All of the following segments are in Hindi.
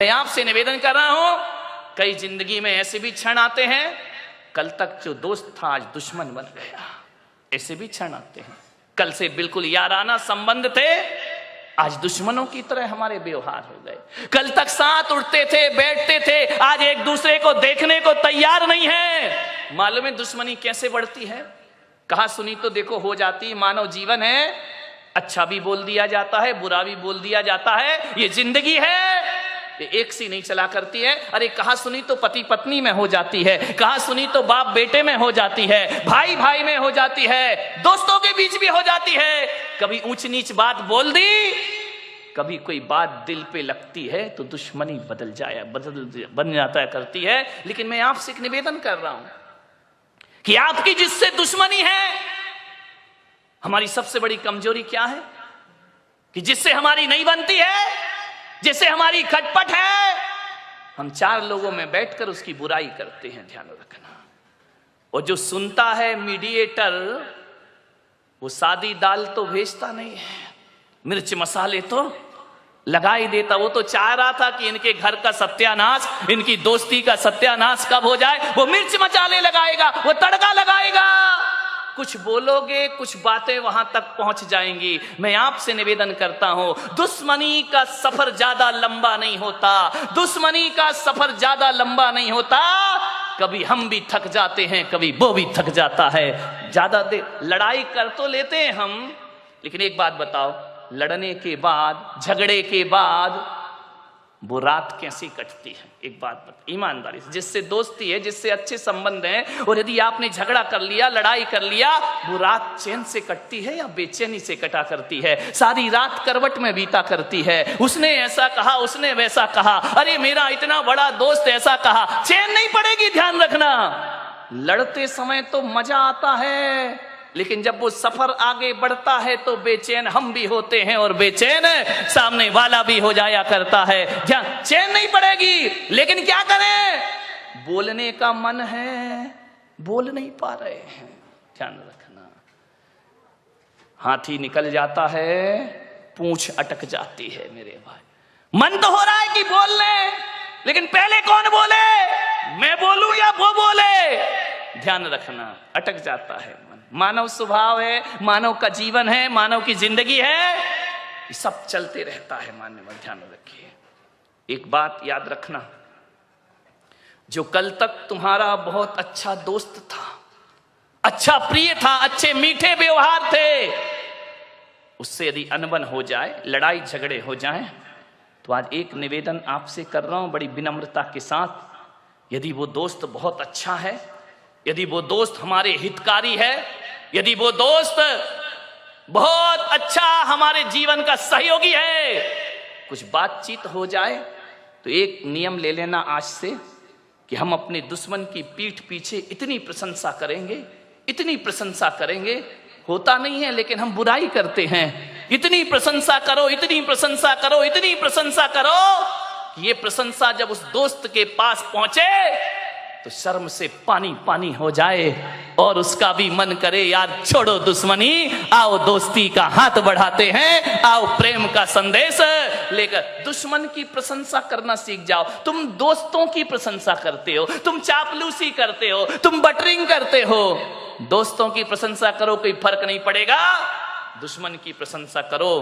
मैं आपसे निवेदन कर रहा हूं, कई जिंदगी में ऐसे भी क्षण आते हैं, कल तक जो दोस्त था आज दुश्मन बन गया। ऐसे भी क्षण आते हैं, कल से बिल्कुल याराना संबंध थे, आज दुश्मनों की तरह हमारे व्यवहार हो गए। कल तक साथ उठते थे, बैठते थे, आज एक दूसरे को देखने को तैयार नहीं है। मालूम है दुश्मनी कैसे बढ़ती है? कहा सुनी तो देखो हो जाती है। मानव जीवन है, अच्छा भी बोल दिया जाता है, बुरा भी बोल दिया जाता है, ये जिंदगी है, ये एक सी नहीं चला करती है। अरे कहा सुनी तो पति पत्नी में हो जाती है, कहा सुनी तो बाप बेटे में हो जाती है, भाई भाई में हो जाती है, दोस्तों के बीच भी हो जाती है। कभी ऊंच नीच बात बोल दी, कभी कोई बात दिल पे लगती है तो दुश्मनी बन जाता करती है। लेकिन मैं आपसे एक निवेदन कर रहा हूं कि आपकी जिससे दुश्मनी है, हमारी सबसे बड़ी कमजोरी क्या है कि जिससे हमारी नहीं बनती है, जिससे हमारी खटपट है, हम चार लोगों में बैठकर उसकी बुराई करते हैं। ध्यान रखना। और जो सुनता है मीडिएटर, वो सादी दाल तो भेजता नहीं है, मिर्च मसाले तो लगा ही देता। वो तो चाह रहा था कि इनके घर का सत्यानाश, इनकी दोस्ती का सत्यानाश कब हो जाए, वो मिर्च मसाले लगाएगा, वो तड़का लगाएगा। कुछ बोलोगे, कुछ बातें वहां तक पहुंच जाएंगी। मैं आपसे निवेदन करता हूं, दुश्मनी का सफर ज्यादा लंबा नहीं होता, दुश्मनी का सफर ज्यादा लंबा नहीं होता। कभी हम भी थक जाते हैं, कभी वो भी थक जाता है। ज्यादा देर लड़ाई कर तो लेते हैं हम, लेकिन एक बात बताओ, लड़ने के बाद, झगड़े के बाद वो रात कैसी कटती है? एक बात बता ईमानदारी से, जिससे दोस्ती है, जिससे अच्छे संबंध हैं, और यदि आपने झगड़ा कर लिया, लड़ाई कर लिया, वो रात चैन से कटती है या बेचैनी से कटा करती है? सारी रात करवट में बीता करती है। उसने ऐसा कहा, उसने वैसा कहा, अरे मेरा इतना बड़ा दोस्त ऐसा कहा, चैन नहीं पड़ेगी। ध्यान रखना, लड़ते समय तो मजा आता है, लेकिन जब वो सफर आगे बढ़ता है तो बेचैन हम भी होते हैं, और बेचैन सामने वाला भी हो जाया करता है। ध्यान, चैन नहीं पड़ेगी, लेकिन क्या करें? बोलने का मन है, बोल नहीं पा रहे हैं। ध्यान रखना, हाथी निकल जाता है, पूंछ अटक जाती है। मेरे भाई, मन तो हो रहा है कि बोल ले, लेकिन पहले कौन बोले, मैं बोलूं या वो बोले? ध्यान रखना, अटक जाता है मन। मानव स्वभाव है, मानव का जीवन है, मानव की जिंदगी है, ये सब चलते रहता है। मान्यवर ध्यान रखिए, एक बात याद रखना, जो कल तक तुम्हारा बहुत अच्छा दोस्त था, अच्छा प्रिय था, अच्छे मीठे व्यवहार थे, उससे यदि अनबन हो जाए, लड़ाई झगड़े हो जाए, तो आज एक निवेदन आपसे कर रहा हूं बड़ी विनम्रता के साथ। यदि वो दोस्त बहुत अच्छा है, यदि वो दोस्त हमारे हितकारी है, यदि वो दोस्त बहुत अच्छा हमारे जीवन का सहयोगी है, कुछ बातचीत हो जाए तो एक नियम ले लेना आज से कि हम अपने दुश्मन की पीठ पीछे इतनी प्रशंसा करेंगे, इतनी प्रशंसा करेंगे, होता नहीं है लेकिन हम बुराई करते हैं। इतनी प्रशंसा करो, इतनी प्रशंसा करो, इतनी प्रशंसा करो कि ये प्रशंसा जब उस दोस्त के पास पहुंचे तो शर्म से पानी पानी हो जाए और उसका भी मन करे यार छोड़ो दुश्मनी, आओ दोस्ती का हाथ बढ़ाते हैं, आओ प्रेम का संदेश लेकर। दुश्मन की प्रशंसा करना सीख जाओ। तुम दोस्तों की प्रशंसा करते हो, तुम चापलूसी करते हो, तुम बटरिंग करते हो। दोस्तों की प्रशंसा करो, कोई फर्क नहीं पड़ेगा। दुश्मन की प्रशंसा करो,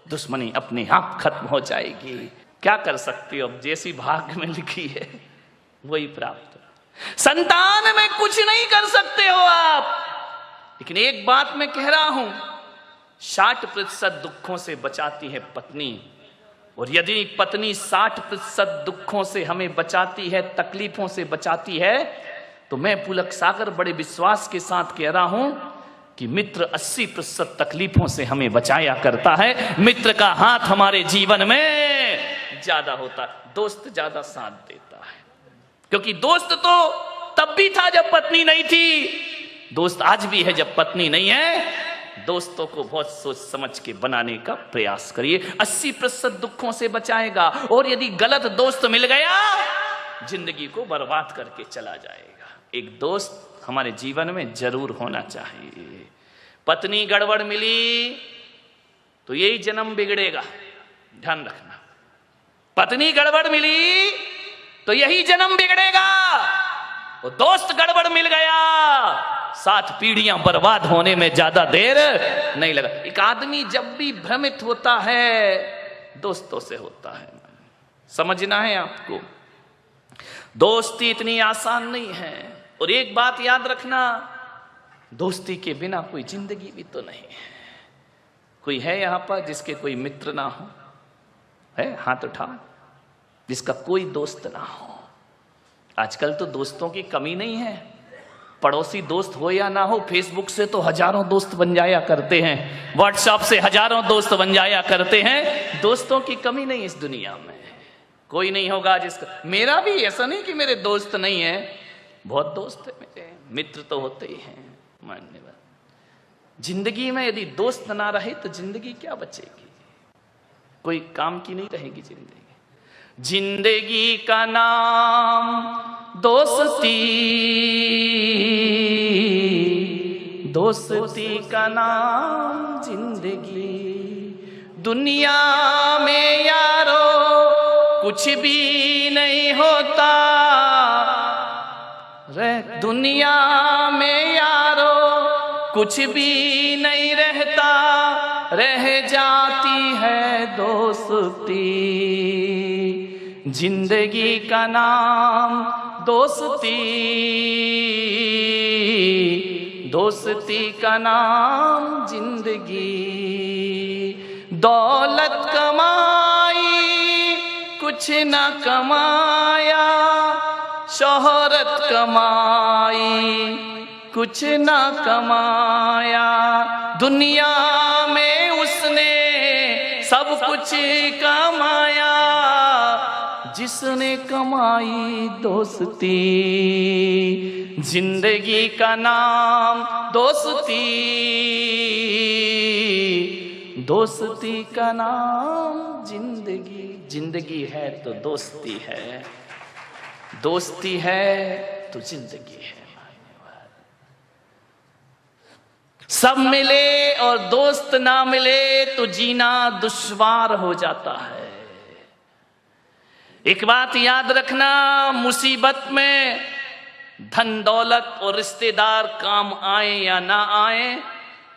दुश्मनी अपने आप खत्म हो जाएगी। क्या कर सकते हो, अब जैसी भाग्य में लिखी है वही प्राप्त। संतान में कुछ नहीं कर सकते हो आप, लेकिन एक बात मैं कह रहा हूं, 60% दुखों से बचाती है पत्नी, और यदि पत्नी 60% दुखों से हमें बचाती है, तकलीफों से बचाती है, तो मैं पुलक सागर बड़े विश्वास के साथ कह रहा हूं कि मित्र 80% तकलीफों से हमें बचाया करता है। मित्र का हाथ हमारे जीवन में ज्यादा होता है, दोस्त ज्यादा साथ देता है। क्योंकि दोस्त तो तब भी था जब पत्नी नहीं थी, दोस्त आज भी है जब पत्नी नहीं है। दोस्तों को बहुत सोच समझ के बनाने का प्रयास करिए, 80% दुखों से बचाएगा। और यदि गलत दोस्त मिल गया, जिंदगी को बर्बाद करके चला जाएगा। एक दोस्त हमारे जीवन में जरूर होना चाहिए। पत्नी गड़बड़ मिली तो यही जन्म बिगड़ेगा, ध्यान रखना। पत्नी गड़बड़ मिली तो यही जन्म बिगड़ेगा, वो दोस्त गड़बड़ मिल गया 7 पीढ़ियां बर्बाद होने में ज्यादा देर नहीं लगा। एक आदमी जब भी भ्रमित होता है दोस्तों से होता है। समझना है आपको, दोस्ती इतनी आसान नहीं है। और एक बात याद रखना, दोस्ती के बिना कोई जिंदगी भी तो नहीं है। कोई है यहां पर जिसके कोई मित्र ना हो? है? हाथ उठा जिसका कोई दोस्त ना हो। आजकल तो दोस्तों की कमी नहीं है, पड़ोसी दोस्त हो या ना हो, फेसबुक से तो हजारों दोस्त बन जाया करते हैं, व्हाट्सएप से हजारों दोस्त बन जाया करते हैं। दोस्तों की कमी नहीं इस दुनिया में, कोई नहीं होगा जिसका। मेरा भी ऐसा नहीं कि मेरे दोस्त नहीं है, बहुत दोस्त है मेरे, मित्र तो होते ही हैं। मानने वाला, जिंदगी में यदि दोस्त ना रहे तो जिंदगी क्या बचेगी, कोई काम की नहीं रहेगी जिंदगी। जिंदगी का नाम दोस्ती, दोस्ती का नाम जिंदगी। दुनिया में यारो कुछ भी नहीं होता रे, दुनिया में यारो कुछ भी नहीं रहता, रह जाती है दोस्ती। जिंदगी का नाम दोस्ती, दोस्ती का नाम जिंदगी। दौलत कमाई कुछ न कमाया, शोहरत कमाई कुछ न कमाया, दुनिया में उसने सब कुछ कमाया, जिसने कमाई दोस्ती। जिंदगी का नाम दोस्ती, दोस्ती का नाम जिंदगी। जिंदगी है तो दोस्ती है, दोस्ती है तो जिंदगी है। सब मिले और दोस्त ना मिले तो जीना दुश्वार हो जाता है। एक बात याद रखना, मुसीबत में धन दौलत और रिश्तेदार काम आए या ना आए,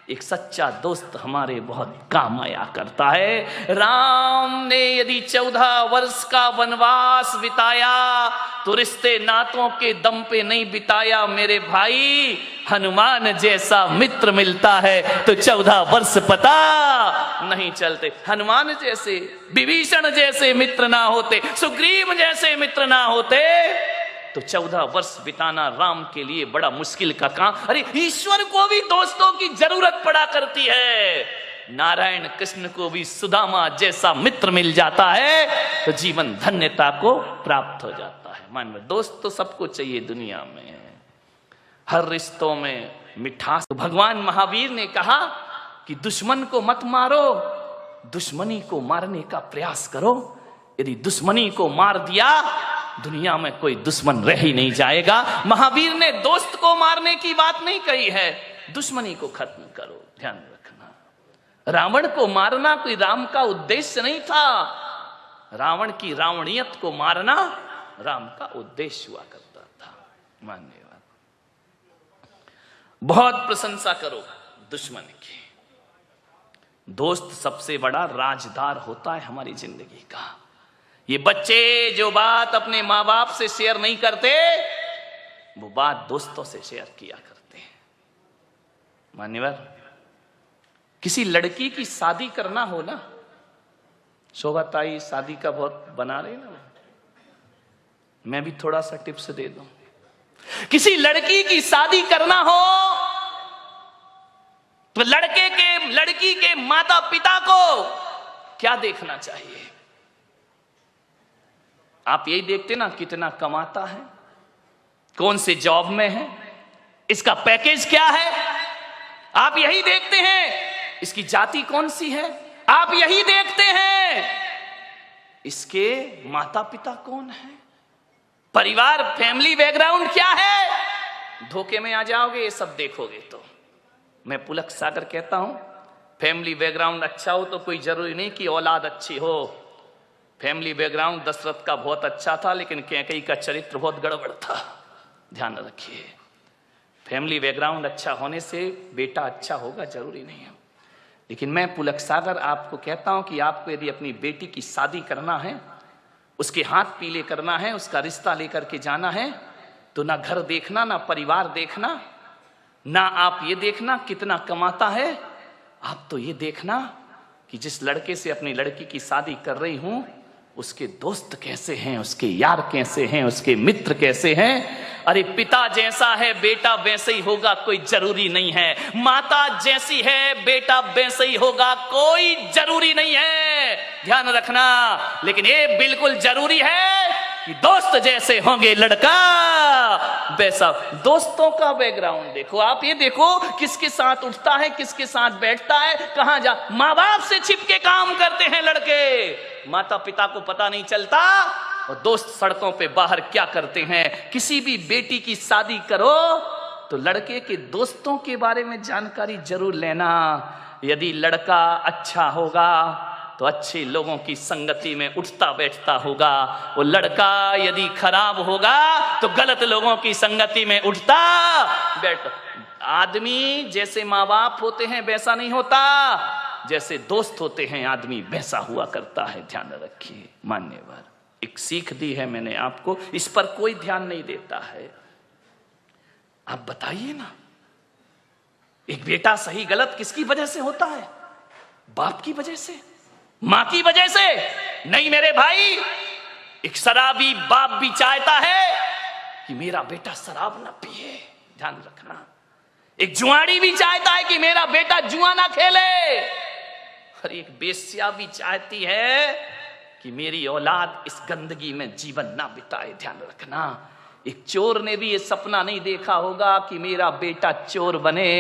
एक सच्चा दोस्त हमारे बहुत काम आया करता है। राम ने यदि 14 वर्ष का वनवास बिताया तो रिश्ते नातों के दम पे नहीं बिताया मेरे भाई। हनुमान जैसा मित्र मिलता है तो 14 वर्ष पता नहीं चलते। हनुमान जैसे, विभीषण जैसे मित्र ना होते, सुग्रीव जैसे मित्र ना होते तो 14 वर्ष बिताना राम के लिए बड़ा मुश्किल का काम। अरे ईश्वर को भी दोस्तों की जरूरत पड़ा करती है। नारायण कृष्ण को भी सुदामा जैसा मित्र मिल जाता है तो जीवन धन्यता को प्राप्त हो जाता है। मान लो दोस्त तो सबको चाहिए दुनिया में, हर रिश्तों में मिठास। तो भगवान महावीर ने कहा कि दुश्मन को मत मारो, दुश्मनी को मारने का प्रयास करो। यदि दुश्मनी को मार दिया दुनिया में कोई दुश्मन रह ही नहीं जाएगा। महावीर ने दोस्त को मारने की बात नहीं कही है, दुश्मनी को खत्म करो। ध्यान रखना, रावण को मारना कोई राम का उद्देश्य नहीं था, रावण की रावणियत को मारना राम का उद्देश्य हुआ करता था। मानने वाला, बहुत प्रशंसा करो दुश्मन की। दोस्त सबसे बड़ा राजदार होता है हमारी जिंदगी का। ये बच्चे जो बात अपने माँ बाप से शेयर नहीं करते, वो बात दोस्तों से शेयर किया करते हैं। मान्यवर, किसी लड़की की शादी करना हो ना, शोभा ताई शादी का बहुत बना रही ना, मैं भी थोड़ा सा टिप्स दे दूं। किसी लड़की की शादी करना हो तो लड़की के माता पिता को क्या देखना चाहिए? आप यही देखते ना कितना कमाता है, कौन से जॉब में है, इसका पैकेज क्या है। आप यही देखते हैं इसकी जाति कौन सी है, आप यही देखते हैं इसके माता पिता कौन है, परिवार फैमिली बैकग्राउंड क्या है। धोखे में आ जाओगे ये सब देखोगे तो। मैं पुलक सागर कहता हूं, फैमिली बैकग्राउंड अच्छा हो तो कोई जरूरी नहीं कि औलाद अच्छी हो। फैमिली बैकग्राउंड दशरथ का बहुत अच्छा था, लेकिन कैकेयी का चरित्र बहुत गड़बड़ था। ध्यान रखिए, फैमिली बैकग्राउंड अच्छा होने से बेटा अच्छा होगा जरूरी नहीं है। लेकिन मैं पुलक सागर आपको कहता हूं कि आपको यदि अपनी बेटी की शादी करना है, उसके हाथ पीले करना है, उसका रिश्ता लेकर के जाना है, तो ना घर देखना, ना परिवार देखना, ना आप ये देखना कितना कमाता है, आप तो ये देखना कि जिस लड़के से अपनी लड़की की शादी कर रही हूं उसके दोस्त कैसे हैं, उसके यार कैसे हैं, उसके मित्र कैसे हैं। अरे पिता जैसा है बेटा वैसे ही होगा कोई जरूरी नहीं है, माता जैसी है बेटा वैसे ही होगा कोई जरूरी नहीं है, ध्यान रखना। लेकिन ये बिल्कुल जरूरी है कि दोस्त जैसे होंगे लड़का वैसा। दोस्तों का बैकग्राउंड देखो, आप ये देखो किसके साथ उठता है, किसके साथ बैठता है, कहां जा। माँ बाप से छिपके काम करते हैं लड़के, माता पिता को पता नहीं चलता, और दोस्त सड़कों पे बाहर क्या करते हैं। किसी भी बेटी की शादी करो तो लड़के के दोस्तों के बारे में जानकारी जरूर लेना। यदि लड़का अच्छा होगा तो अच्छे लोगों की संगति में उठता बैठता होगा, वो लड़का यदि खराब होगा तो गलत लोगों की संगति में उठता बैठता। आदमी जैसे माँ बाप होते हैं वैसा नहीं होता, जैसे दोस्त होते हैं आदमी वैसा हुआ करता है। ध्यान रखिए, मान्यवर एक सीख दी है मैंने आपको, इस पर कोई ध्यान नहीं देता है। आप बताइए ना, एक बेटा सही गलत किसकी वजह से होता है? बाप की वजह से, मां की वजह से नहीं मेरे भाई। एक शराबी बाप भी चाहता है कि मेरा बेटा शराब ना पिए, ध्यान रखना। एक जुआड़ी भी चाहता है कि मेरा बेटा जुआ ना खेले, और एक बेश्या भी चाहती है कि मेरी औलाद इस गंदगी में जीवन ना बिताए, ध्यान रखना। एक चोर ने भी ये सपना नहीं देखा होगा कि मेरा बेटा चोर बने।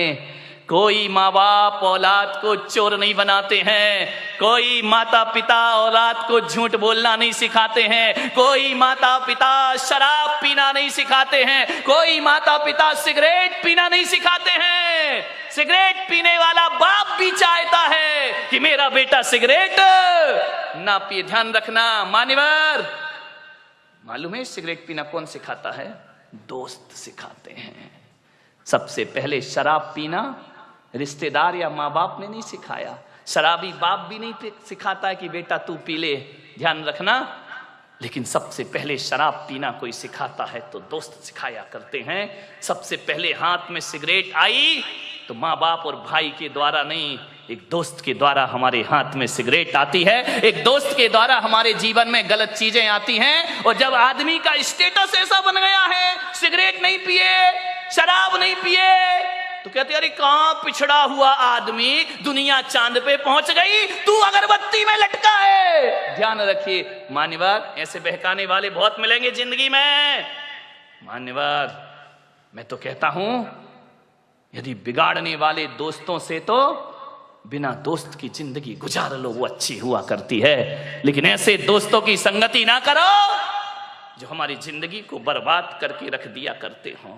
कोई माँ बाप औलाद को चोर नहीं बनाते हैं, कोई माता पिता औलाद को झूठ बोलना नहीं सिखाते हैं, कोई माता पिता शराब पीना नहीं सिखाते हैं, कोई माता पिता सिगरेट पीना नहीं सिखाते हैं। सिगरेट पीने वाला बाप भी चाहता है कि मेरा बेटा सिगरेट ना पिए, ध्यान रखना। मान्यवर मालूम है सिगरेट पीना कौन सिखाता है? दोस्त सिखाते हैं। सबसे पहले शराब पीना रिश्तेदार या माँ बाप ने नहीं सिखाया, शराबी बाप भी नहीं सिखाता है कि बेटा तू पी ले, ध्यान रखना। लेकिन सबसे पहले शराब पीना कोई सिखाता है तो दोस्त सिखाया करते हैं। सबसे पहले हाथ में सिगरेट आई तो माँ बाप और भाई के द्वारा नहीं, एक दोस्त के द्वारा हमारे हाथ में सिगरेट आती है, एक दोस्त के द्वारा हमारे जीवन में गलत चीजें आती हैं। और जब आदमी का स्टेटस ऐसा बन गया है, सिगरेट नहीं पिए, शराब नहीं पिए, तो कहते अरे कहां पिछड़ा हुआ आदमी, दुनिया चांद पे पहुंच गई, तू अगरबत्ती में लटका है। ध्यान रखिए मान्यवर, ऐसे बहकाने वाले बहुत मिलेंगे जिंदगी में। मान्यवर मैं तो कहता हूं यदि बिगाड़ने वाले दोस्तों से तो बिना दोस्त की जिंदगी गुजार लो, वो अच्छी हुआ करती है। लेकिन ऐसे दोस्तों की संगति ना करो जो हमारी जिंदगी को बर्बाद करके रख दिया करते हों।